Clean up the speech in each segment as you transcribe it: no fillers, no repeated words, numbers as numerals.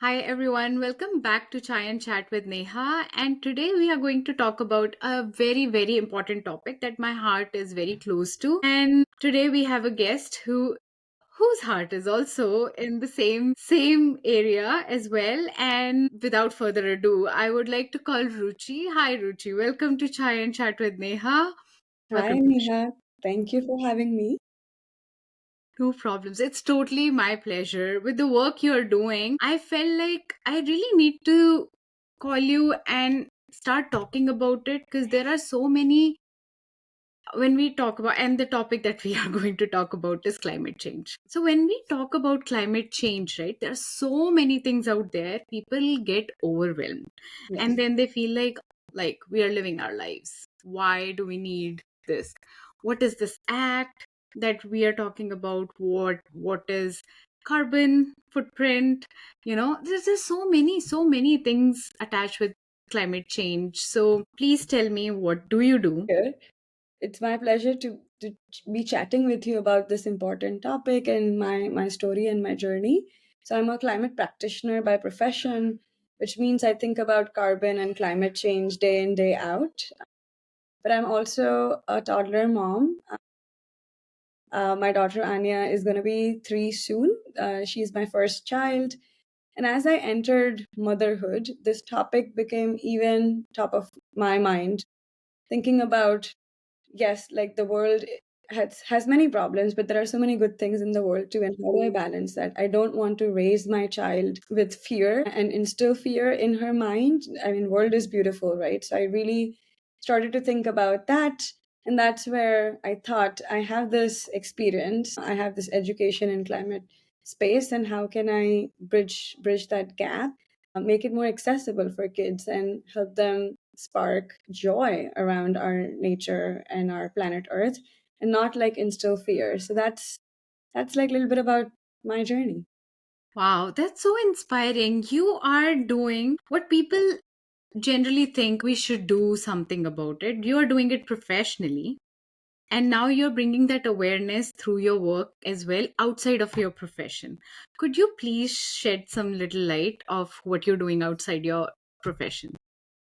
Hi everyone, welcome back to Chai and Chat with Neha. And today we are going to talk about a very important topic that my heart is very close to. And today we have a guest whose heart is also in the same area as well. And without further ado, I would like to call Ruchi. Hi Ruchi, welcome to Chai and Chat with Neha. Hi, Welcome to the show. Neha. Thank you for having me. No problems. It's totally my pleasure. With the work you're doing, I felt like I really need to call you and start talking about it because there are so many when we talk about, and the topic that we are going to talk about is climate change. So when we talk about climate change, right, there are so many things out there. People get overwhelmed and Yes. then they feel like we are living our lives. Why do we need this? What is this act that we are talking about? What is carbon footprint? There's just so many things attached with climate change. So please tell me, what do you do? Good. It's my pleasure to be chatting with you about this important topic and my story and my journey. So I'm a climate practitioner by profession, which means I think about carbon and climate change day in, day out. But I'm also a toddler mom. My daughter Anya is going to be 3 soon. She's my first child. And as I entered motherhood, this topic became even top of my mind, thinking about, yes, like the world has many problems, but there are so many good things in the world too. And how do I balance that? I don't want to raise my child with fear and instill fear in her mind. I mean, world is beautiful, right? So I really started to think about that. And that's where I thought, I have this experience, I have this education in climate space, and how can I bridge that gap, make it more accessible for kids and help them spark joy around our nature and our planet Earth, and not like instill fear. So that's like a little bit about my journey. Wow, that's so inspiring. You are doing what people generally think we should do something about it. You are doing it professionally. And now you're bringing that awareness through your work as well outside of your profession. Could you please shed some little light of what you're doing outside your profession?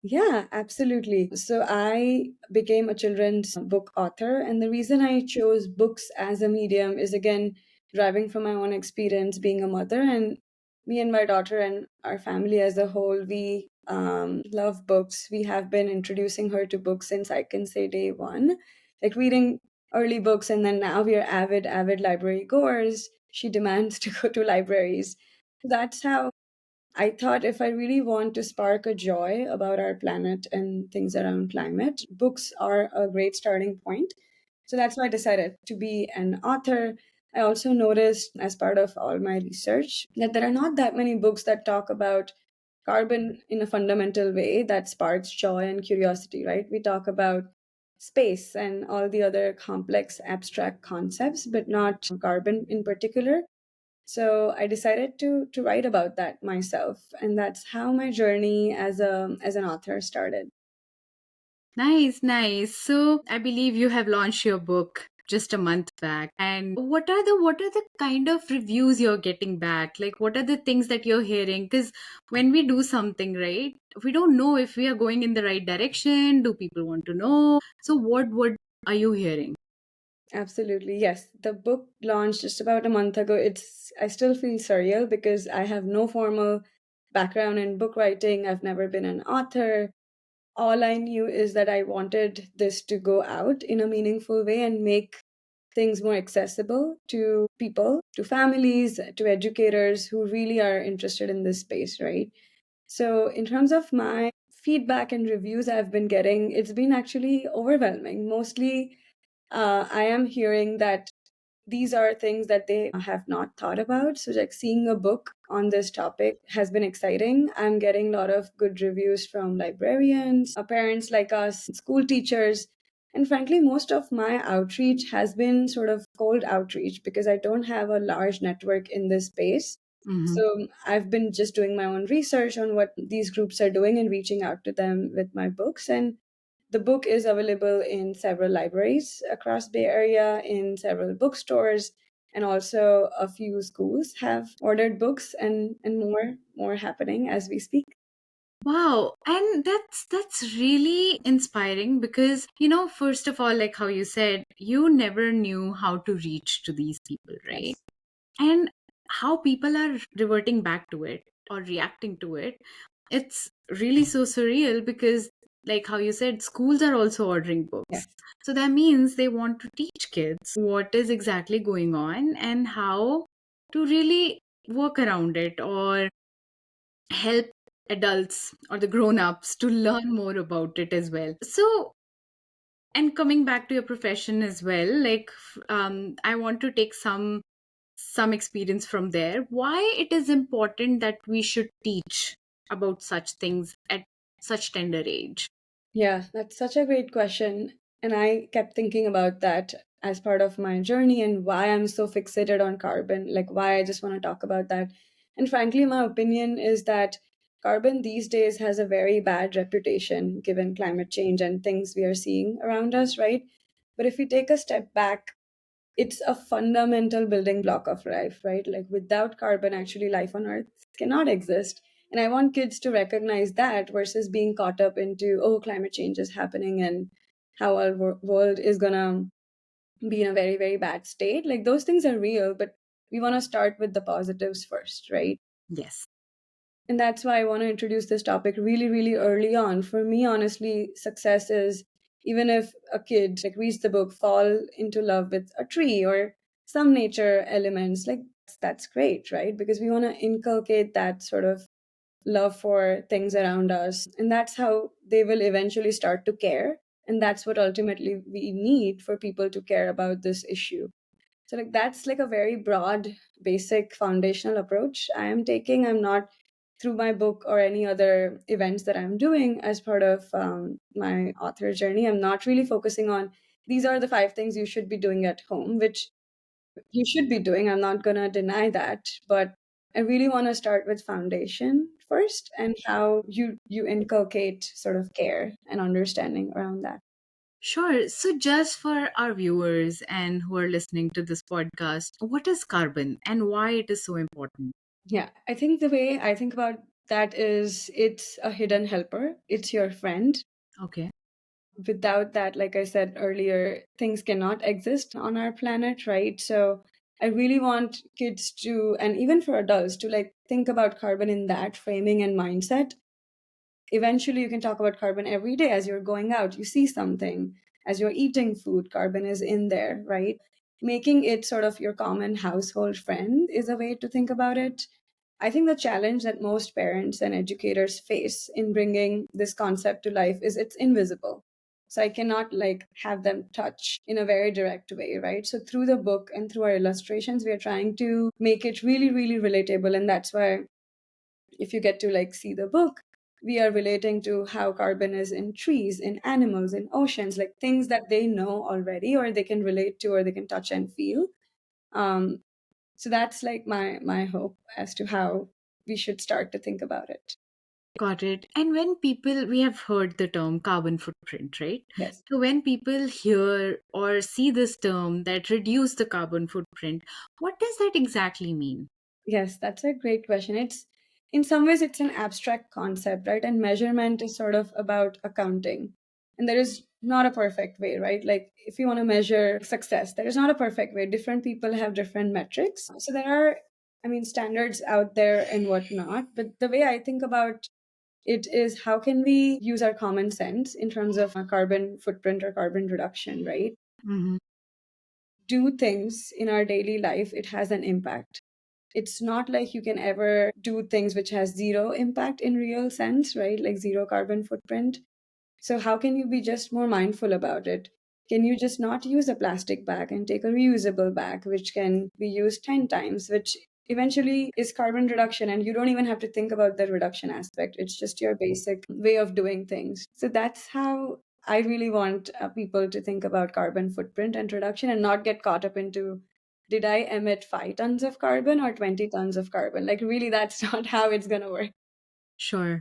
Yeah, absolutely. So I became a children's book author, and the reason I chose books as a medium is again driving from my own experience being a mother. And me and my daughter and our family as a whole, we love books. We have been introducing her to books since I can say day one, like reading early books, and then now we are avid library goers. She demands to go to libraries. That's how I thought, if I really want to spark a joy about our planet and things around climate, books are a great starting point. So that's why I decided to be an author. I also noticed, as part of all my research, that there are not that many books that talk about carbon in a fundamental way that sparks joy and curiosity, right? We talk about space and all the other complex abstract concepts, but not carbon in particular. So I decided to write about that myself, and that's how my journey as an author started. Nice, nice. So I believe you have launched your book just a month back. And what are the kind of reviews you're getting back? Like what are the things that you're hearing? Because when we do something, right, we don't know if we are going in the right direction. Do people want to know? So what are you hearing? Absolutely, yes. The book launched just about a month ago. It's I still feel surreal because I have no formal background in book writing. I've never been an author. All I knew is that I wanted this to go out in a meaningful way and make things more accessible to people, to families, to educators who really are interested in this space, right? So, in terms of my feedback and reviews I've been getting, it's been actually overwhelming. Mostly, I am hearing that these are things that they have not thought about. So, like seeing a book on this topic has been exciting. I'm getting a lot of good reviews from librarians, parents like us, school teachers. And frankly, most of my outreach has been sort of cold outreach because I don't have a large network in this space. So I've been just doing my own research on what these groups are doing and reaching out to them with my books. And the book is available in several libraries across Bay Area, in several bookstores, and also a few schools have ordered books, and more happening as we speak. Wow, and that's really inspiring because first of all, like how you said, you never knew how to reach to these people, right? Yes. And how people are reverting back to it or reacting to it, it's really so surreal because, like how you said, schools are also ordering books. Yes. So that means they want to teach kids what is exactly going on and how to really work around it or help adults or the grown-ups to learn more about it as well. So, and coming back to your profession as well, like I want to take some experience from there. Why it is important that we should teach about such things at such tender age? Yeah, that's such a great question. And I kept thinking about that as part of my journey and why I'm so fixated on carbon, like why I just want to talk about that. And frankly, my opinion is that carbon these days has a very bad reputation given climate change and things we are seeing around us, right? But if we take a step back, it's a fundamental building block of life, right? Like without carbon, actually, life on Earth cannot exist. And I want kids to recognize that versus being caught up into, oh, climate change is happening and how our world is gonna be in a very, very bad state. Like those things are real, but we want to start with the positives first, right? Yes. And that's why I want to introduce this topic really, really early on. For me, honestly, success is even if a kid like reads the book, fall into love with a tree or some nature elements, like that's great, right? Because we want to inculcate that sort of love for things around us. And that's how they will eventually start to care. And that's what ultimately we need for people to care about this issue. So like that's like a very broad, basic, foundational approach I am taking. I'm not through my book or any other events that I'm doing as part of my author journey. I'm not really focusing on these are the 5 things you should be doing at home, which you should be doing. I'm not gonna deny that, but I really want to start with foundation first and how you inculcate sort of care and understanding around that. Sure. So, just for our viewers and who are listening to this podcast, what is carbon and why it is so important? Yeah, I think the way I think about that is it's a hidden helper. It's your friend. Okay. Without that, like I said earlier, things cannot exist on our planet, right? So I really want kids to, and even for adults, to like think about carbon in that framing and mindset. Eventually you can talk about carbon every day as you're going out, you see something, as you're eating food, carbon is in there, right? Making it sort of your common household friend is a way to think about it. I think the challenge that most parents and educators face in bringing this concept to life is it's invisible. So I cannot like have them touch in a very direct way, right? So through the book and through our illustrations, we are trying to make it really, really relatable. And that's why if you get to like see the book, we are relating to how carbon is in trees, in animals, in oceans, like things that they know already or they can relate to or they can touch and feel. um, so that's like my hope as to how we should start to think about it. Got it. And when people, we have heard the term carbon footprint, right? Yes. So when people hear or see this term that reduce the carbon footprint, what does that exactly mean? Yes, that's a great question. It's in some ways it's an abstract concept, right? And measurement is sort of about accounting. And there is not a perfect way, right? Like if you want to measure success, there is not a perfect way. Different people have different metrics. So there are, I mean, standards out there and whatnot. But the way I think about it is how can we use our common sense in terms of a carbon footprint or carbon reduction, right? Hmm. Do things in our daily life, it has an impact. It's not like you can ever do things which has zero impact in real sense, right? Like zero carbon footprint. So how can you be just more mindful about it? Can you just not use a plastic bag and take a reusable bag which can be used 10 times, which eventually is carbon reduction, and you don't even have to think about the reduction aspect. It's just your basic way of doing things. So that's how I really want people to think about carbon footprint and reduction and not get caught up into did I emit 5 tons of carbon or 20 tons of carbon? Like, really, that's not how it's going to work. Sure.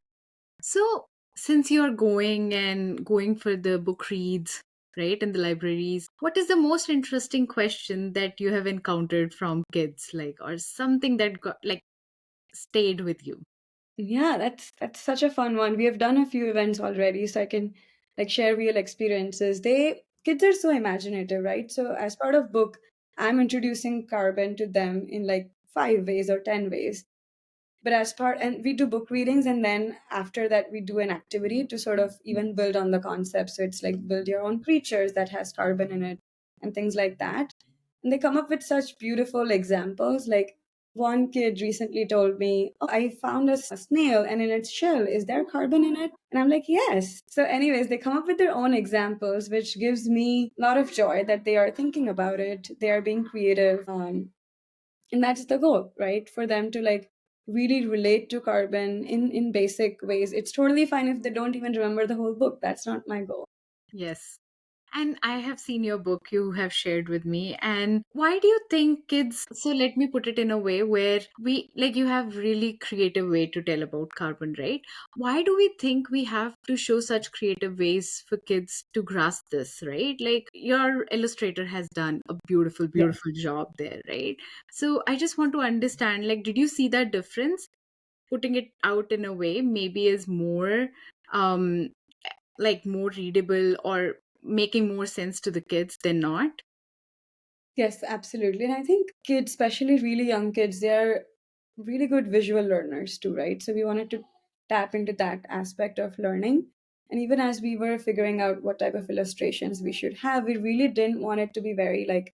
So since you're going and going for the book reads, right, in the libraries, what is the most interesting question that you have encountered from kids, like, or something that got like stayed with you? Yeah, that's such a fun one. We have done a few events already, so I can like share real experiences. They kids are so imaginative, right? So as part of book, I'm introducing carbon to them in like 5 ways or 10 ways. But as part, and we do book readings, and then after that we do an activity to sort of even build on the concept. So it's like build your own creatures that has carbon in it and things like that. And they come up with such beautiful examples. Like one kid recently told me, oh, I found a snail and in its shell, is there carbon in it? And I'm like, yes. So anyways, they come up with their own examples, which gives me a lot of joy that they are thinking about it, they are being creative. And that's the goal, right, for them to like really relate to carbon in basic ways. It's totally fine if they don't even remember the whole book. That's not my goal. Yes. And I have seen your book you have shared with me. And why do you think kids? So let me put it in a way where we, like, you have really creative way to tell about carbon, right? Why do we think we have to show such creative ways for kids to grasp this, right? Like, your illustrator has done a beautiful, Yes. beautiful job there, right? So I just want to understand, like, did you see that difference? Putting it out in a way maybe is more um like more readable or making more sense to the kids than not. Yes, absolutely. And I think kids, especially really young kids, they are really good visual learners too, right? So we wanted to tap into that aspect of learning. And even as we were figuring out what type of illustrations we should have, we really didn't want it to be very like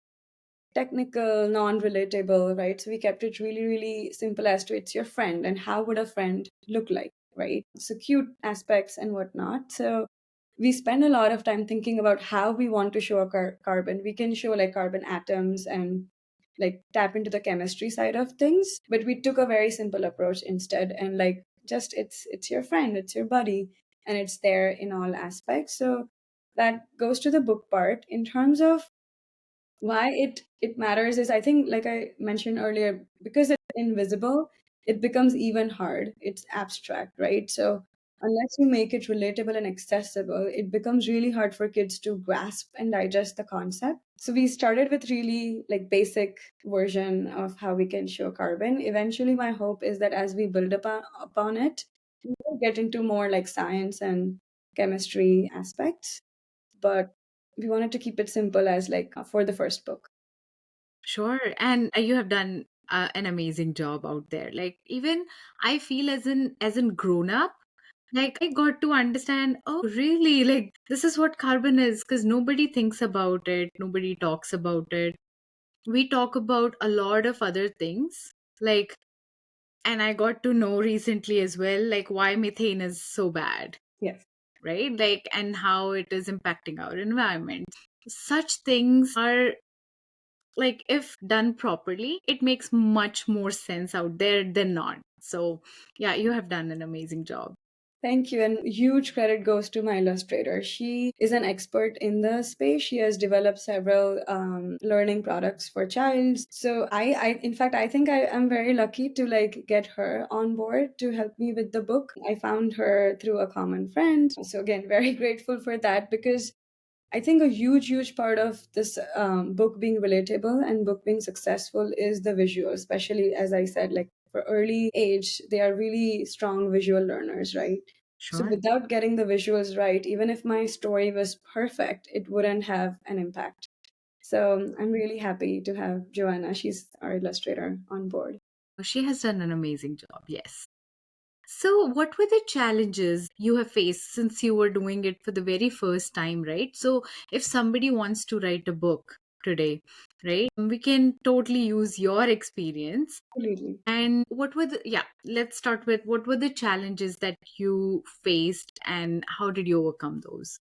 technical, non-relatable, right? So we kept it really, really simple as to it's your friend and how would a friend look like, right? So cute aspects and whatnot. So we spend a lot of time thinking about how we want to show a carbon. We can show like carbon atoms and like tap into the chemistry side of things, but we took a very simple approach instead, and like just it's your friend, it's your buddy, and it's there in all aspects. So that goes to the book part. In terms of why it matters is, I think, like I mentioned earlier, because it's invisible, it becomes even hard. It's abstract, right? So unless you make it relatable and accessible, it becomes really hard for kids to grasp and digest the concept. So we started with really like basic version of how we can show carbon. Eventually my hope is that as we build upon it, we will get into more like science and chemistry aspects, but we wanted to keep it simple as like for the first book. Sure. And you have done an amazing job out there. Like, even I feel as in grown up, like, I got to understand, oh really, like, this is what carbon is, because nobody thinks about it, nobody talks about it. We talk about a lot of other things, like, and I got to know recently as well, like, why methane is so bad, Yes. right? Like, and how it is impacting our environment. Such things are, like, if done properly, it makes much more sense out there than not. So yeah, you have done an amazing job. Thank you. And huge credit goes to my illustrator. She is an expert in the space. She has developed several learning products for childs. So in fact, I think I am very lucky to like get her on board to help me with the book. I found her through a common friend. So again, very grateful for that, because I think a huge, huge part of this book being relatable and book being successful is the visual, especially as I said, like for early age, they are really strong visual learners, right? So Sure. without getting the visuals right, even if my story was perfect, it wouldn't have an impact. So I'm really happy to have Joanna, she's our illustrator, on board. She has done an amazing job, yes. So, what were the challenges you have faced since you were doing it for the very first time, right? So, if somebody wants to write a book today, right, we can totally use your experience. Absolutely. And what were the, yeah, let's start with what were the challenges that you faced and how did you overcome those?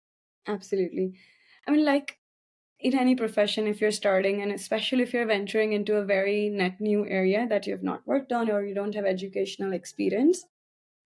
Absolutely. I mean, like in any profession, if you're starting, and especially if you're venturing into a very net new area that you have not worked on or you don't have educational experience,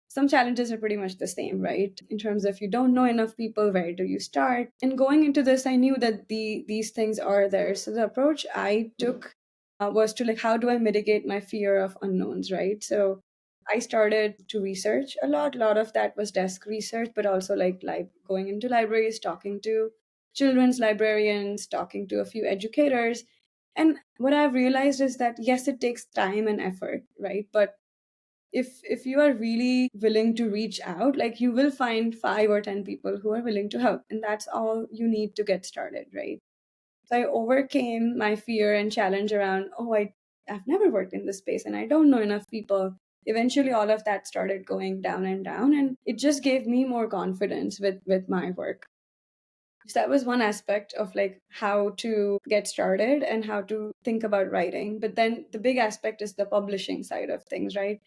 some challenges are pretty much the same, right? In terms of you don't know enough people, where do you start? And going into this, I knew that these things are there. So the approach I took was to like, how do I mitigate my fear of unknowns, right? So I started to research a lot. A lot of that was desk research, but also like going into libraries, talking to children's librarians, talking to a few educators. And what I've realized is that yes, it takes time and effort, right? But if you are really willing to reach out, like you will find 5 or 10 people who are willing to help, and that's all you need to get started, right? So I overcame my fear and challenge around, oh, I've never worked in this space and I don't know enough people. Eventually all of that started going down and down, and it just gave me more confidence with my work. So that was one aspect of like how to get started and how to think about writing. But then the big aspect is the publishing side of things, right?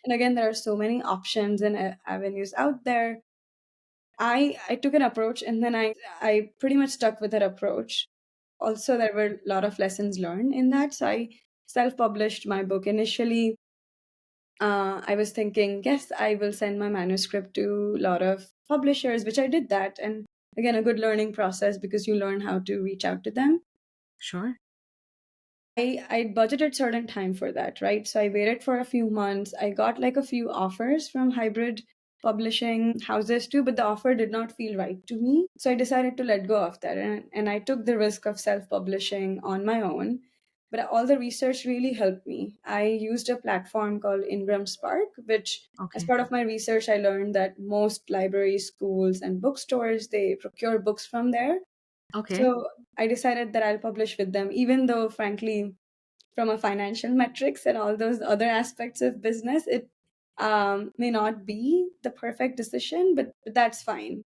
And again, there are so many options and avenues out there. I took an approach, and then I pretty much stuck with that approach. Also, there were a lot of lessons learned in that. So I self-published my book initially. I was thinking, yes, I will send my manuscript to a lot of publishers, which I did that. And again, a good learning process because you learn how to reach out to them. Sure. I budgeted certain time for that, right? So I waited for a few months. I got like a few offers from hybrid publishing houses too, but the offer did not feel right to me. So I decided to let go of that, and I took the risk of self-publishing on my own. But all the research really helped me. I used a platform called Ingram Spark, which as Okay. part of my research, I learned that most libraries, schools, and bookstores, they procure books from there. Okay. So I decided that I'll publish with them, even though, frankly, from a financial metrics and all those other aspects of business, it may not be the perfect decision, but that's fine.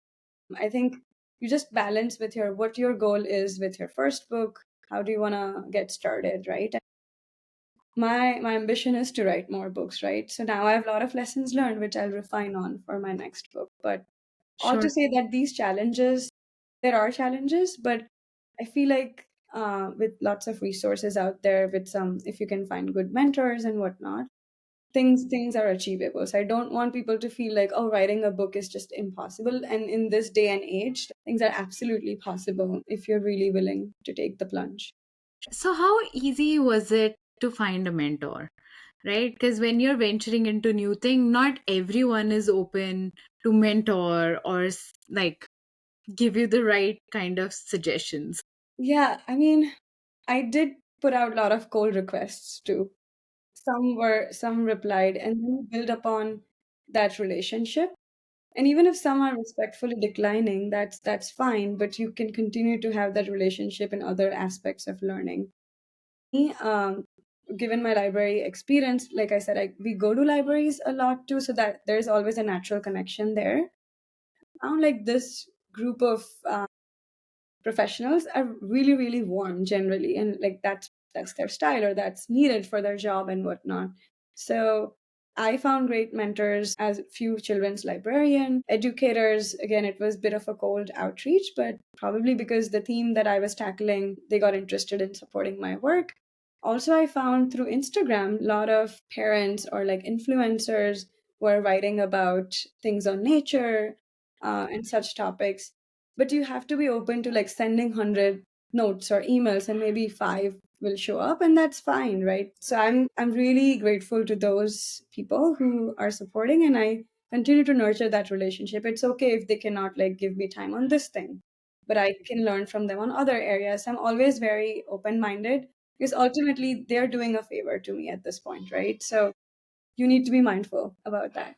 I think you just balance with your what your goal is with your first book. How do you want to get started, right? My ambition is to write more books, right? So now I have a lot of lessons learned, which I'll refine on for my next book. But all to Sure. say that these challenges, there are challenges, but I feel like with lots of resources out there, with some, if you can find good mentors and whatnot, things are achievable. So I don't want people to feel like, oh, writing a book is just impossible. And in this day and age, things are absolutely possible if you're really willing to take the plunge. So, how easy was it to find a mentor? Right? Because when you're venturing into new thing, not everyone is open to mentor or like give you the right kind of suggestions. Yeah, I mean, I did put out a lot of cold requests too. Some replied, and then build upon that relationship. And even if some are respectfully declining, that's fine, but you can continue to have that relationship in other aspects of learning. Me, given my library experience, like I said, we go to libraries a lot too, so that there's always a natural connection there. Found like this group of professionals are really really warm generally, and like that's their style or that's needed for their job and whatnot. So I found great mentors as a few children's librarian educators. Again, it was a bit of a cold outreach, but probably because the theme that I was tackling, they got interested in supporting my work. Also, I found through Instagram a lot of parents or like influencers were writing about things on nature and such topics, but you have to be open to like sending 100 notes or emails, and maybe 5 will show up, and that's fine, right? So I'm really grateful to those people who are supporting, and I continue to nurture that relationship. It's okay if they cannot like give me time on this thing, but I can learn from them on other areas. I'm always very open minded because ultimately they're doing a favor to me at this point, right? So you need to be mindful about that.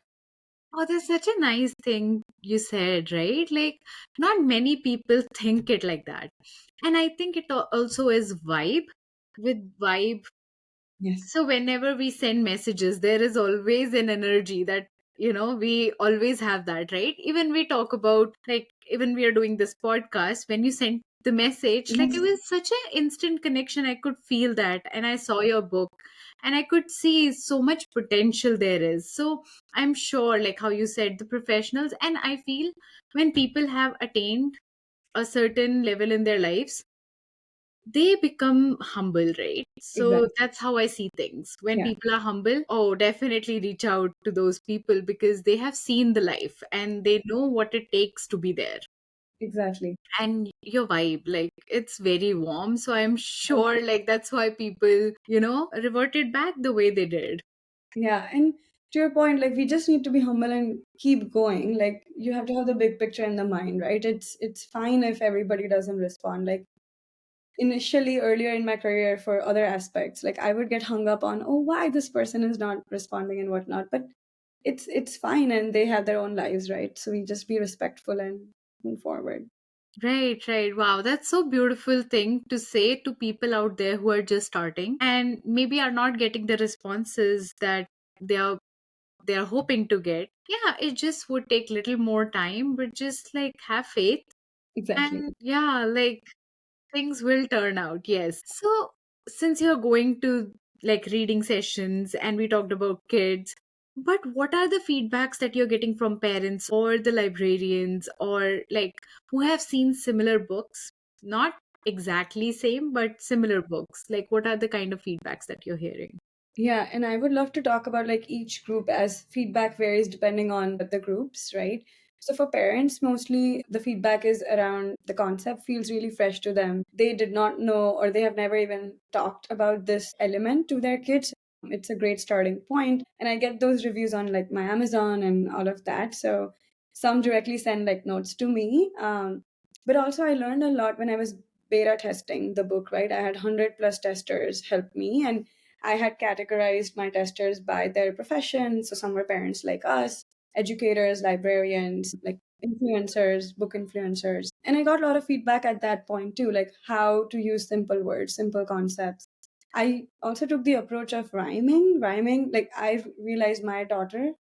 Oh, that's such a nice thing you said, right? Like, not many people think it like that. And I think it also is vibe. With vibe, Yes. so whenever we send messages, there is always an energy that, we always have that, right? Even we talk about, like, even we are doing this podcast, when you sent the message, like, it Yes. was such an instant connection. I could feel that. And I saw your book and I could see so much potential there is. So I'm sure, like how you said, the professionals, and I feel when people have attained a certain level in their lives, they become humble, right? So Exactly. that's how I see things. When Yeah. people are humble, oh, definitely reach out to those people because they have seen the life and they know what it takes to be there. Exactly. And your vibe, like, it's very warm. So I'm sure, like, that's why people, reverted back the way they did. Yeah, and to your point, like we just need to be humble and keep going. Like you have to have the big picture in the mind, right? It's fine if everybody doesn't respond. Like initially earlier in my career for other aspects, like I would get hung up on, oh, why this person is not responding and whatnot. But it's fine and they have their own lives, right? So we just be respectful and move forward. Right, right. Wow, that's so beautiful thing to say to people out there who are just starting and maybe are not getting the responses that they are they are hoping to get. Yeah, it just would take little more time, but just like have faith Exactly. and yeah, like things will turn out. Yes. So since you're going to like reading sessions and we talked about kids, but what are the feedbacks that you're getting from parents or the librarians or like who have seen similar books? Not exactly same, but similar books. Like what are the kind of feedbacks that you're hearing? Yeah, and I would love to talk about like each group as feedback varies depending on the groups, right? So for parents, mostly the feedback is around the concept feels really fresh to them. They did not know or they have never even talked about this element to their kids. It's a great starting point. And I get those reviews on like my Amazon and all of that. So some directly send like notes to me. But also I learned a lot when I was beta testing the book, right? I had 100 plus testers help me, and I had categorized my testers by their profession. So some were parents like us, educators, librarians, like influencers, book influencers. And I got a lot of feedback at that point too, like how to use simple words, simple concepts. I also took the approach of rhyming. Rhyming, like I realized my daughter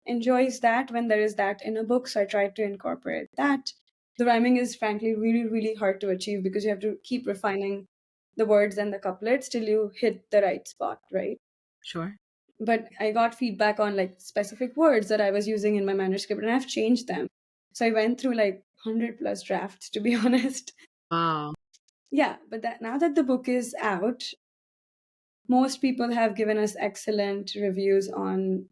enjoys that when there is that in a book. So I tried to incorporate that. The rhyming is frankly really, really hard to achieve because you have to keep refining the words and the couplets till you hit the right spot, right? Sure. But I got feedback on like specific words that I was using in my manuscript and I've changed them. So I went through like 100 plus drafts to be honest. Wow. Yeah, but that now that the book is out, most people have given us excellent reviews on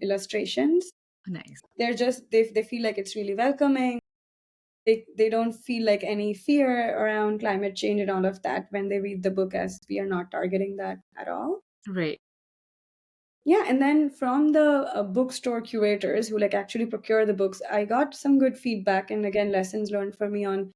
illustrations. Nice. They feel like it's really welcoming. They don't feel like any fear around climate change and all of that when they read the book, as we are not targeting that at all. Right. Yeah, and then from the bookstore curators who like actually procure the books, I got some good feedback and again lessons learned for me on.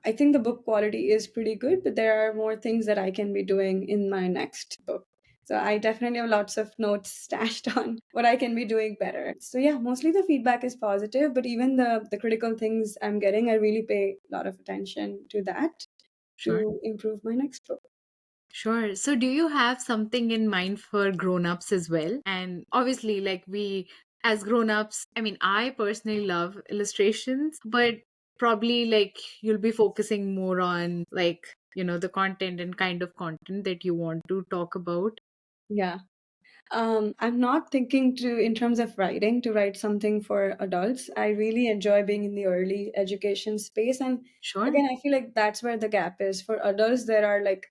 I think the book quality is pretty good, but there are more things that I can be doing in my next book. So I definitely have lots of notes stashed on what I can be doing better. So yeah, mostly the feedback is positive, but even the critical things I'm getting, I really pay a lot of attention to that Sure. to improve my next book. Sure. So, do you have something in mind for grown-ups as well? And obviously, like we as grown-ups, I mean, I personally love illustrations, but probably like you'll be focusing more on like, the content and kind of content that you want to talk about. Yeah. I'm not thinking to, in terms of writing, to write something for adults. I really enjoy being in the early education space. And Sure. again, I feel like that's where the gap is. For adults, there are like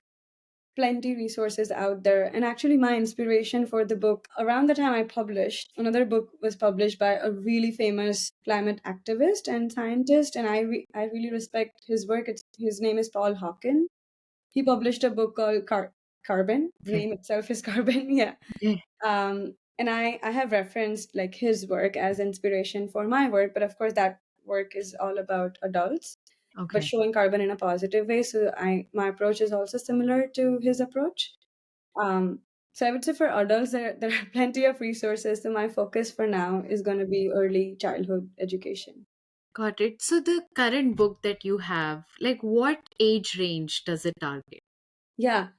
plenty resources out there. And actually, my inspiration for the book, around the time I published, another book was published by a really famous climate activist and scientist. And I really respect his work. His name is Paul Hawken. He published a book called Carbon. The Okay. name itself is Carbon. Yeah. Okay. And I have referenced like his work as inspiration for my work, but of course that work is all about adults, but Okay. showing carbon in a positive way. So I my approach is also similar to his approach. Um, so I would say for adults there are plenty of resources. So my focus for now is going to be early childhood education. Got it. So, the current book that you have, like what age range does it target? Yeah.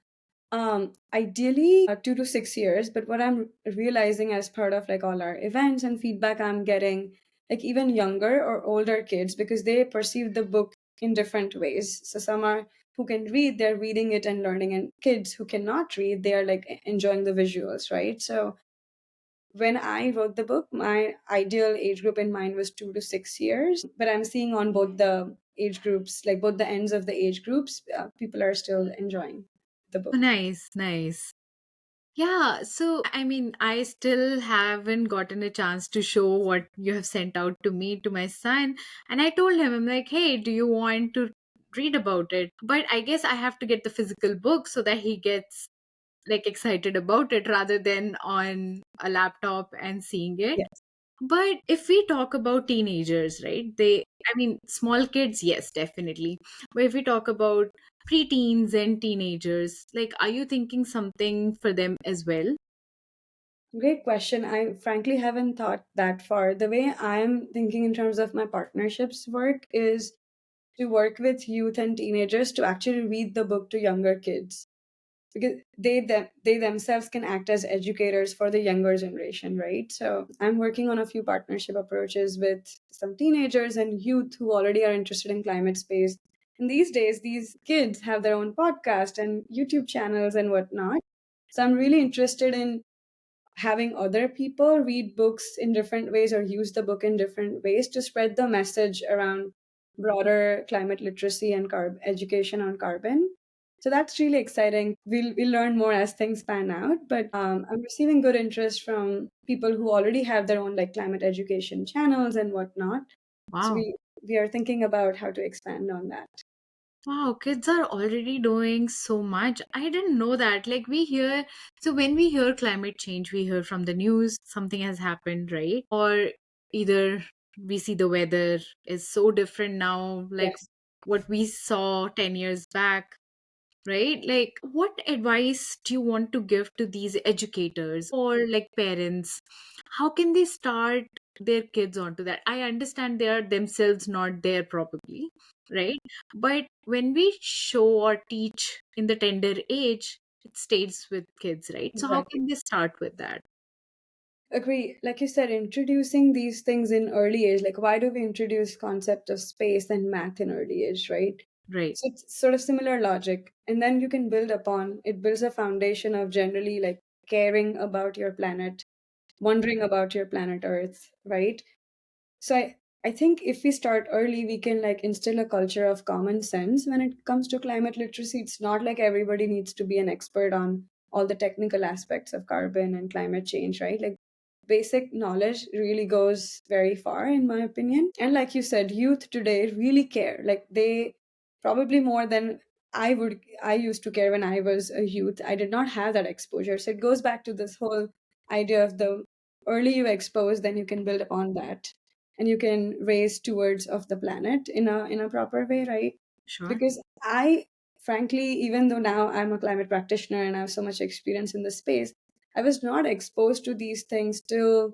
Ideally 2 to 6 years, but what I'm realizing as part of like all our events and feedback I'm getting, like even younger or older kids, because they perceive the book in different ways. So some are who can read, they're reading it and learning, and kids who cannot read, they are like enjoying the visuals, right? So when I wrote the book, my ideal age group in mind was 2 to 6 years, but I'm seeing on both the age groups, like both the ends of the age groups, people are still enjoying the Oh, book. nice, nice. Yeah, so I mean, I still haven't gotten a chance to show what you have sent out to me, to my son. And I told him, I'm like, hey, do you want to read about it? But I guess I have to get the physical book so that he gets like excited about it rather than on a laptop and seeing it. Yes. But if we talk about teenagers, right? I mean, small kids, yes, definitely. But if we talk about preteens and teenagers, like, are you thinking something for them as well? Great question. I frankly haven't thought that far. The way I'm thinking in terms of my partnerships work is to work with youth and teenagers to actually read the book to younger kids, because they themselves can act as educators for the younger generation, right? So I'm working on a few partnership approaches with some teenagers and youth who already are interested in climate space. And these days these kids have their own podcast and YouTube channels and whatnot. So I'm really interested in having other people read books in different ways or use the book in different ways to spread the message around broader climate literacy and education on carbon. So that's really exciting. We'll learn more as things pan out, but I'm receiving good interest from people who already have their own like climate education channels and whatnot. So Wow. we are thinking about how to expand on that. Wow, kids are already doing so much. I didn't know that. Like, so when we hear climate change, we hear from the news something has happened, right? Or either we see the weather is so different now, like Yes, what we saw 10 years back, right? Like, what advice do you want to give to these educators or like parents? How can they start their kids onto that? I understand they are themselves not there, probably, right? But when we show or teach in the tender age, it stays with kids, right? So, how exactly. can they start with that? Agree. Like you said, introducing these things in early age, like why do we introduce concept of space and math in early age, right? Right. So it's sort of similar logic. And then you can build upon it, builds a foundation of generally like caring about your planet, wondering about your planet Earth, right? So I think if we start early, we can like instill a culture of common sense when it comes to climate literacy. It's not like everybody needs to be an expert on all the technical aspects of carbon and climate change, right? Like basic knowledge really goes very far, in my opinion. And like you said, youth today really care. Like they probably more than I used to care when I was a youth. I did not have that exposure. So it goes back to this whole idea of the early you expose, then you can build upon that and you can raise stewards of the planet in a proper way, right? Sure. Because I frankly, even though now I'm a climate practitioner and I have so much experience in the space, I was not exposed to these things till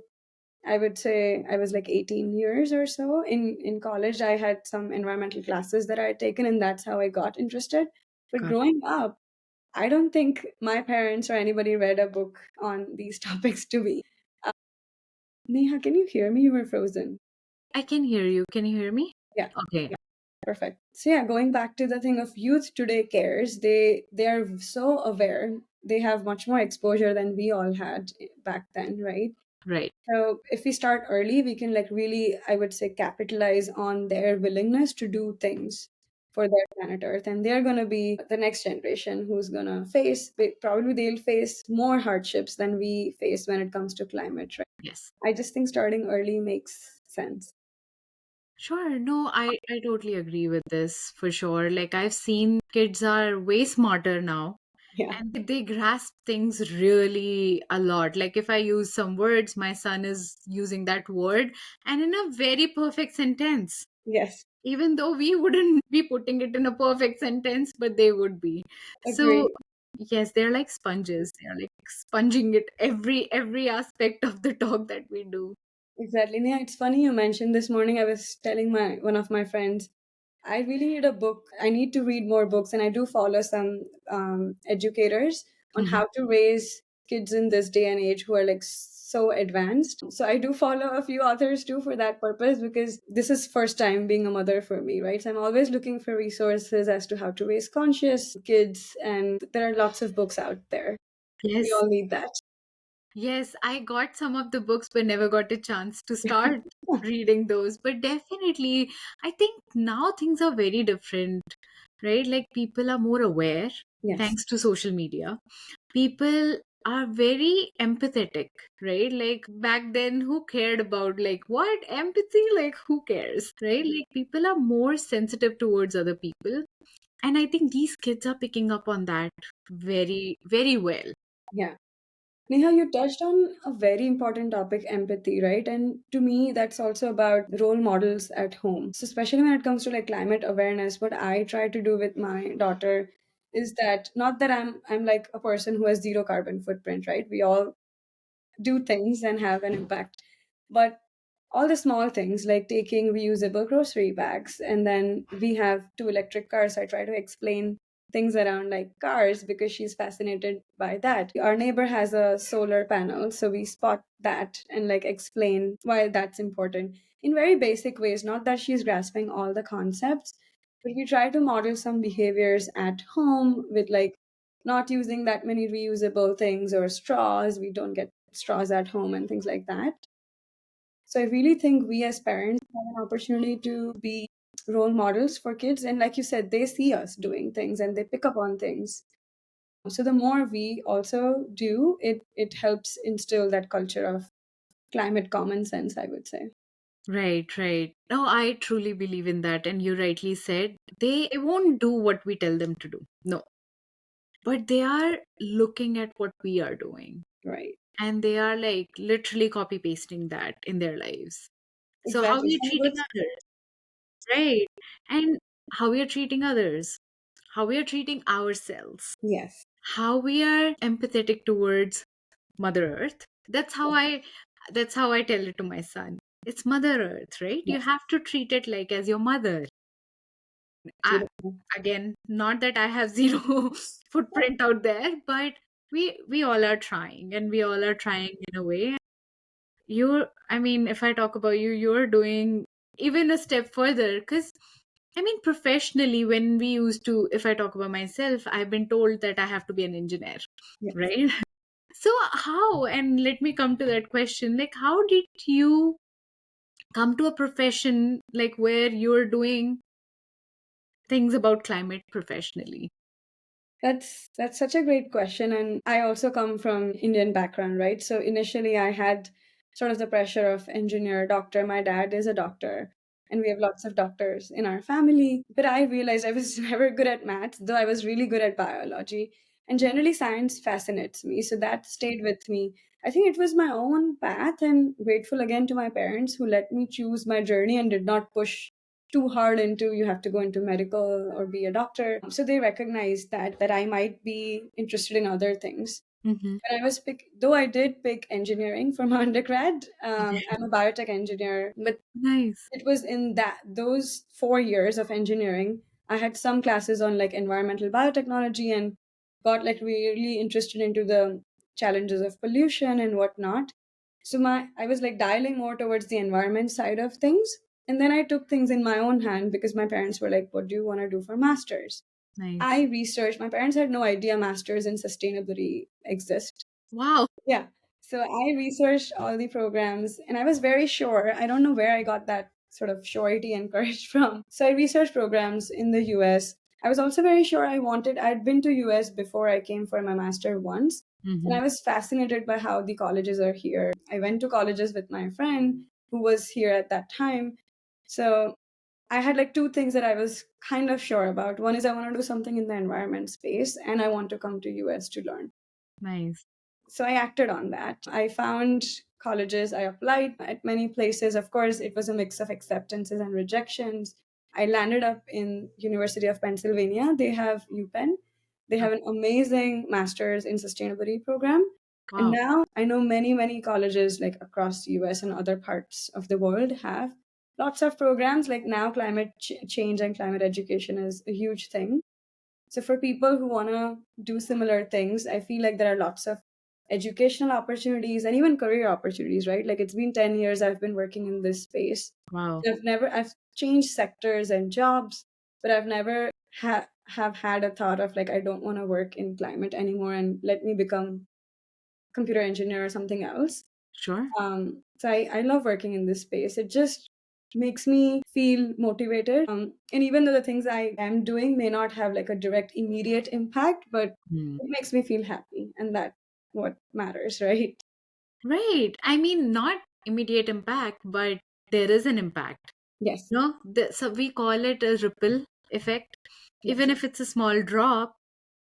I would say I was like 18 years or so. In college I had some environmental classes that I had taken and that's how I got interested. But Got growing up, I don't think my parents or anybody read a book on these topics to me. uh, Neha, can you hear me? You were frozen. I can hear you. Can you hear me? Yeah. Okay. Perfect. So yeah, going back to the thing of youth today cares, they are so aware. They have much more exposure than we all had back then, right? Right. So if we start early, we can like really, I would say, capitalize on their willingness to do things for their planet Earth, and they're gonna be the next generation who's gonna face probably they'll face more hardships than we face when it comes to climate, right? Yes. I just think starting early makes sense. Sure. No, I totally agree with this for sure. Like, I've seen kids are way smarter now Yeah. and they grasp things really a lot. Like, if I use some words, my son is using that word and in a very perfect sentence. Yes. Even though we wouldn't be putting it in a perfect sentence, but they would be. So, Agree. yes, they're like sponges. They're like sponging it every aspect of the talk that we do. Exactly. Yeah, it's funny you mentioned this morning. I was telling my one of my friends, I really need a book. I need to read more books, and I do follow some educators on Mhm. how to raise kids in this day and age who are like so advanced. So I do follow a few authors too for that purpose because this is first time being a mother for me, right? So I'm always looking for resources as to how to raise conscious kids, and there are lots of books out there. We Yes. all need that. Yes, I got some of the books but never got a chance to start reading those. But definitely, I think now things are very different, right? Like people are more aware Yes. thanks to social media. People are very empathetic, right? Like back then, who cared about like what empathy? Like who cares, right? Like people are more sensitive towards other people. And I think these kids are picking up on that very, very well. Yeah. Neha, you touched on a very important topic, empathy, right? And to me, that's also about role models at home. So, especially when it comes to like climate awareness, what I try to do with my daughter is that not that I'm like a person who has zero carbon footprint, right? We all do things and have an impact. But all the small things like taking reusable grocery bags, and then we have two electric cars. I try to explain things around like cars because she's fascinated by that. Our neighbor has a solar panel, so we spot that and like explain why that's important in very basic ways. Not that she's grasping all the concepts, but we try to model some behaviors at home with like not using that many reusable things or straws. We don't get straws at home and things like that. So I really think we as parents have an opportunity to be role models for kids. And like you said, they see us doing things and they pick up on things. So the more we also do, it helps instill that culture of climate common sense, I would say. Right, right. No, I truly believe in that. And you rightly said they won't do what we tell them to do. No, but they are looking at what we are doing, Right. and they are like literally copy pasting that in their lives. So how Exactly. we are From a treating good others, right? And how we are treating others, how we are treating ourselves, yes. how we are empathetic towards Mother Earth. That's how I tell it to my son. It's Mother Earth, right? You Yes. have to treat it like as your mother. I, Beautiful. Again, not that I have zero footprint out there, but we all are trying, and we all are trying in a way. I mean, if I talk about you, you're doing even a step further, because I mean, professionally, when we used to, if I talk about myself, I've been told that I have to be an engineer, Yes. right? So how, and let me come to that question, like how did you come to a profession like where you're doing things about climate professionally? That's such a great question, and I also come from Indian background, right? So initially, I had sort of the pressure of engineer, doctor. My dad is a doctor, and we have lots of doctors in our family. But I realized I was never good at maths, though I was really good at biology. And generally, science fascinates me, so that stayed with me. I think it was my own path, and grateful again to my parents who let me choose my journey and did not push too hard into you have to go into medical or be a doctor. So they recognized that I might be interested in other things. Mm-hmm. When I was though I did pick engineering for my undergrad. I'm a biotech engineer, but Nice. it was in that those 4 years of engineering, I had some classes on like environmental biotechnology and got like really interested into the challenges of pollution and whatnot. So my I was like dialing more towards the environment side of things. And then I took things in my own hand because my parents were like, what do you want to do for masters? I Nice. researched, my parents had no idea masters in sustainability exist. Wow. Yeah. So I researched all the programs and I was very sure. I don't know where I got that sort of surety and courage from. So I researched programs in the US. I was also very sure I'd been to US before I came for my master once. And Mm-hmm. I was fascinated by how the colleges are here. I went to colleges with my friend who was here at that time. So I had like two things that I was kind of sure about. One is I want to do something in the environment space and I want to come to US to learn. Nice. So I acted on that. I found colleges, I applied at many places. Of course, it was a mix of acceptances and rejections. I landed up in University of Pennsylvania. They have UPenn. They Oh, have an amazing master's in sustainability program. And wow. now I know many colleges like across the US and other parts of the world have lots of programs. Like now climate change and climate education is a huge thing. So for people who want to do similar things, I feel like there are lots of educational opportunities and even career opportunities, right? Like it's been 10 years I've been working in this space. Wow. I've changed sectors and jobs, but I've never have had a thought of like I don't want to work in climate anymore and let me become computer engineer or something else. Sure. So I love working in this space. It just makes me feel motivated. And even though the things I am doing may not have like a direct immediate impact, but Hmm. it makes me feel happy. And that's what matters, right? Right. I mean, not immediate impact, but there is an impact. Yes. No, so we call it a ripple effect. Yes. Even if it's a small drop,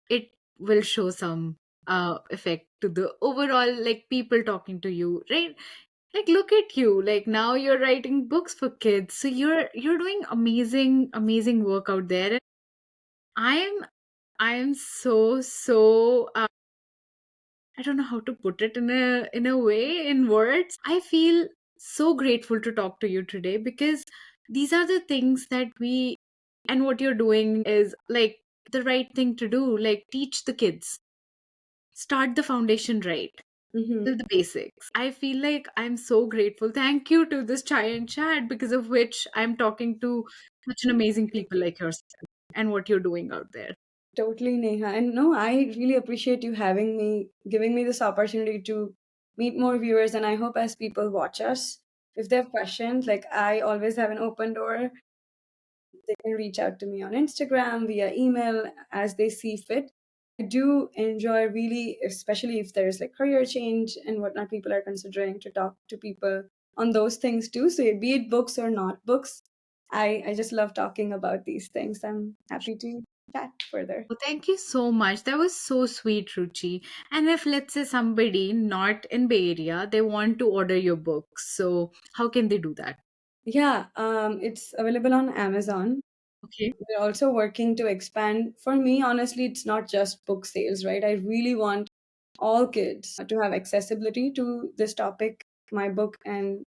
it will show some effect to the overall, like, people talking to you, right? Like, look at you, like, now you're writing books for kids, so you're doing amazing work out there. And I am so I don't know how to put it in a way, in words. I feel so grateful to talk to you today, because these are the things that we, and what you're doing is like the right thing to do. Like, teach the kids, start the foundation right, Hmm. the basics. I feel like I'm so grateful. Thank you to this chai and chat, because of which I'm talking to such an amazing people like yourself and what you're doing out there. Totally, Neha. And no, I really appreciate you having me, giving me this opportunity to meet more viewers. And I hope as people watch us, if they have questions, like I always have an open door. They can reach out to me on Instagram, via email, as they see fit. I do enjoy really, especially if there's like career change and whatnot, people are considering to talk to people on those things too. So be it books or not books, I just love talking about these things. I'm happy to chat further. Well, thank you so much. That was so sweet, Ruchi. And if, let's say, somebody not in Bay Area, they want to order your books, so how can they do that? Yeah, it's available on Amazon. Okay. We're also working to expand. For me, honestly, it's not just book sales, right? I really want all kids to have accessibility to this topic, my book, and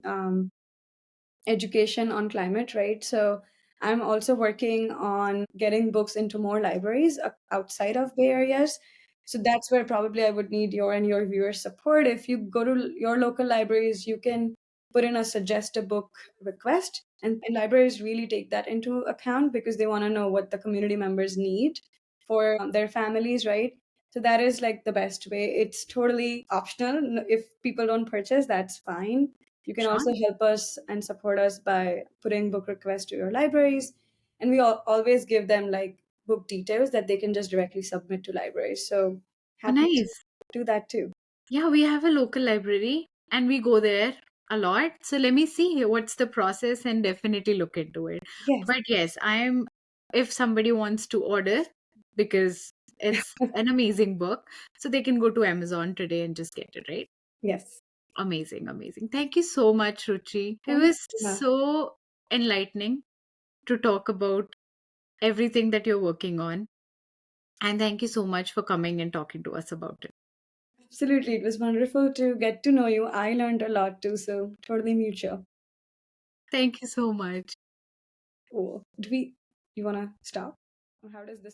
education on climate, right? So I'm also working on getting books into more libraries outside of Bay Areas. So that's where probably I would need your and your viewers' support. If you go to your local libraries, you can put in a suggest a book request, and libraries really take that into account because they want to know what the community members need for their families, right? So that is like the best way. It's totally optional. If people don't purchase, that's fine. You can Sure. also help us and support us by putting book requests to your libraries. And we always give them like book details that they can just directly submit to libraries. So Oh, happy to nice. do that too. Yeah, we have a local library and we go there a lot. So let me see what's the process and definitely look into it. Yes. But yes, if somebody wants to order, because it's an amazing book, so they can go to Amazon today and just get it, right? Yes. Amazing. Thank you so much, Ruchi. It Thank was you. Neha. so enlightening to talk about everything that you're working on. And thank you so much for coming and talking to us about it. Absolutely. It was wonderful to get to know you. I learned a lot too. So totally mutual. Thank you so much. Cool. You want to stop? Or how does this